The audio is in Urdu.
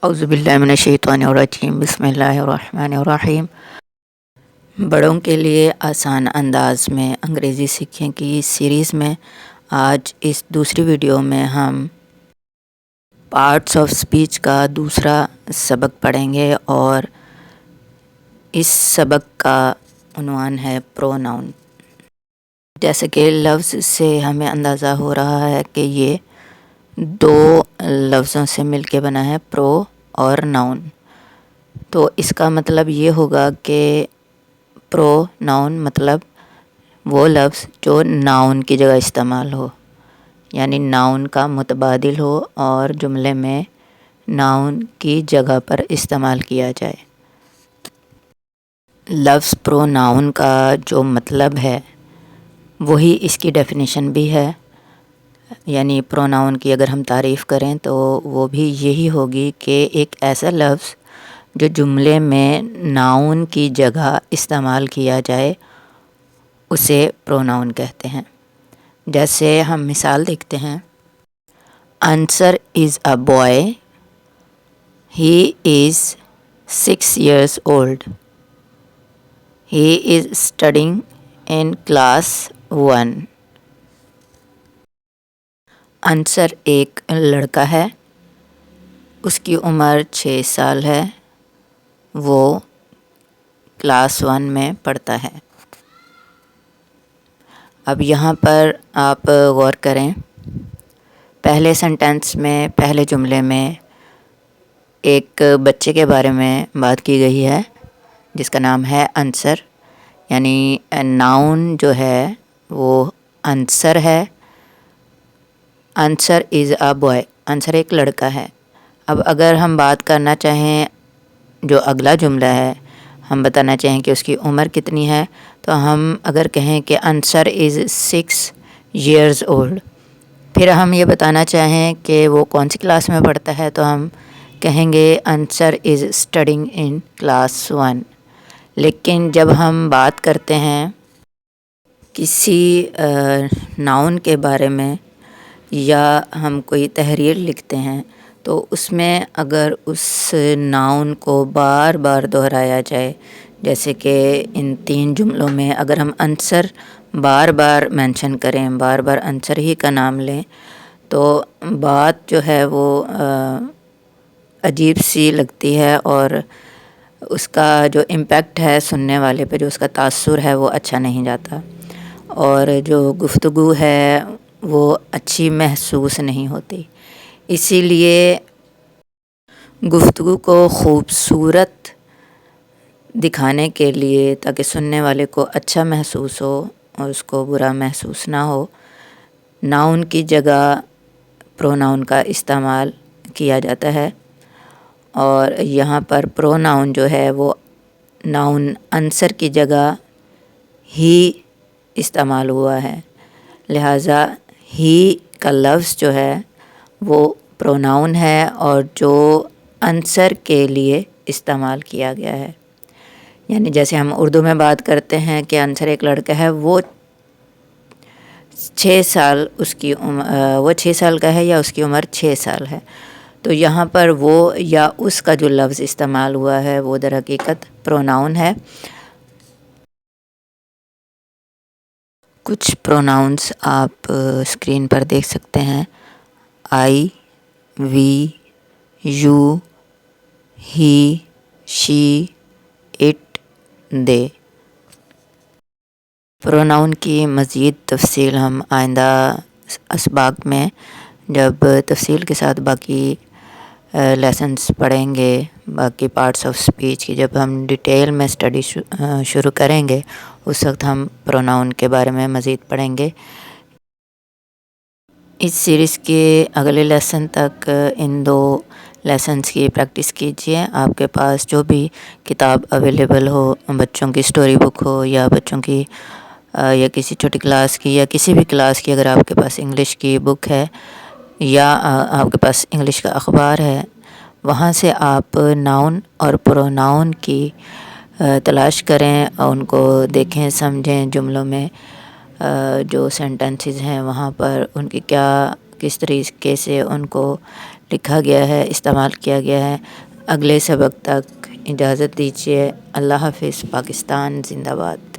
اعوذ باللہ من الشیطان الرجیم، بسم اللہ الرحمن الرحیم۔ بڑوں کے لیے آسان انداز میں انگریزی سیکھیں کی سیریز میں آج اس دوسری ویڈیو میں ہم پارٹس آف اسپیچ کا دوسرا سبق پڑھیں گے، اور اس سبق کا عنوان ہے پروناؤن۔ جیسے کہ لفظ سے ہمیں اندازہ ہو رہا ہے کہ یہ دو لفظوں سے مل کے بنا ہے، پرو اور ناؤن۔ تو اس کا مطلب یہ ہوگا کہ پرو ناؤن مطلب وہ لفظ جو ناؤن کی جگہ استعمال ہو، یعنی ناؤن کا متبادل ہو اور جملے میں ناؤن کی جگہ پر استعمال کیا جائے۔ لفظ پرو ناؤن کا جو مطلب ہے وہی اس کی ڈیفینیشن بھی ہے، یعنی پروناؤن کی اگر ہم تعریف کریں تو وہ بھی یہی ہوگی کہ ایک ایسا لفظ جو جملے میں ناؤن کی جگہ استعمال کیا جائے اسے پروناؤن کہتے ہیں۔ جیسے ہم مثال دیکھتے ہیں، Ansar is a boy, he is 6 years old، he is studying in class 1۔ Ansar ایک لڑکا ہے، اس کی عمر 6 سال ہے، وہ کلاس 1 میں پڑھتا ہے۔ اب یہاں پر آپ غور کریں، پہلے سنٹینس میں، پہلے جملے میں ایک بچے کے بارے میں بات کی گئی ہے جس کا نام ہے انصر، یعنی ناؤن جو ہے وہ انصر ہے۔ Ansar is a boy, Ansar ایک لڑکا ہے۔ اب اگر ہم بات کرنا چاہیں، جو اگلا جملہ ہے ہم بتانا چاہیں کہ اس کی عمر کتنی ہے، تو ہم اگر کہیں کہ انصر از 6 years old، پھر ہم یہ بتانا چاہیں کہ وہ کون سی کلاس میں پڑھتا ہے، تو ہم کہیں گے انصر از اسٹڈنگ ان کلاس 1۔ لیکن جب ہم بات کرتے ہیں کسی ناؤن کے بارے میں یا ہم کوئی تحریر لکھتے ہیں، تو اس میں اگر اس ناؤن کو بار بار دہرایا جائے، جیسے کہ ان 3 جملوں میں اگر ہم انصر بار بار مینشن کریں، بار بار انصر ہی کا نام لیں، تو بات جو ہے وہ عجیب سی لگتی ہے، اور اس کا جو امپیکٹ ہے سننے والے پہ، جو اس کا تاثر ہے وہ اچھا نہیں جاتا، اور جو گفتگو ہے وہ اچھی محسوس نہیں ہوتی۔ اسی لیے گفتگو کو خوبصورت دکھانے کے لیے، تاکہ سننے والے کو اچھا محسوس ہو اور اس کو برا محسوس نہ ہو، ناؤن کی جگہ پروناؤن کا استعمال کیا جاتا ہے، اور یہاں پر پروناؤن جو ہے وہ ناؤن انصر کی جگہ ہی استعمال ہوا ہے، لہٰذا ہی کا لفظ جو ہے وہ پروناؤن ہے اور جو انصر کے لیے استعمال کیا گیا ہے۔ یعنی جیسے ہم اردو میں بات کرتے ہیں کہ انصر ایک لڑکا ہے، وہ 6 سال اس کی وہ 6 سال کا ہے یا اس کی عمر 6 سال ہے، تو یہاں پر وہ یا اس کا جو لفظ استعمال ہوا ہے وہ در حقیقت پروناؤن ہے۔ کچھ پروناؤنس آپ اسکرین پر دیکھ سکتے ہیں، I, we, you, he, she, it, they. Pronoun کی مزید تفصیل ہم آئندہ اسباق میں جب تفصیل کے ساتھ باقی لیسنس پڑھیں گے، باقی پارٹس آف اسپیچ کی جب ہم ڈیٹیل میں اسٹڈی شروع کریں گے، اس وقت ہم پروناؤن کے بارے میں مزید پڑھیں گے۔ اس سیریز کے اگلے لیسن تک ان 2 لیسنس کی پریکٹس کیجیے۔ آپ کے پاس جو بھی کتاب اویلیبل ہو، بچوں کی اسٹوری بک ہو یا بچوں کی یا کسی چھوٹی کلاس کی یا کسی بھی کلاس کی، اگر آپ کے پاس انگلش کی بک ہے یا آپ کے پاس انگلش کا اخبار ہے، وہاں سے آپ ناؤن اور پروناؤن کی تلاش کریں اور ان کو دیکھیں، سمجھیں، جملوں میں جو سینٹنسز ہیں وہاں پر ان کی کس طریقے سے ان کو لکھا گیا ہے، استعمال کیا گیا ہے۔ اگلے سبق تک اجازت دیجیے۔ اللہ حافظ۔ پاکستان زندہ باد۔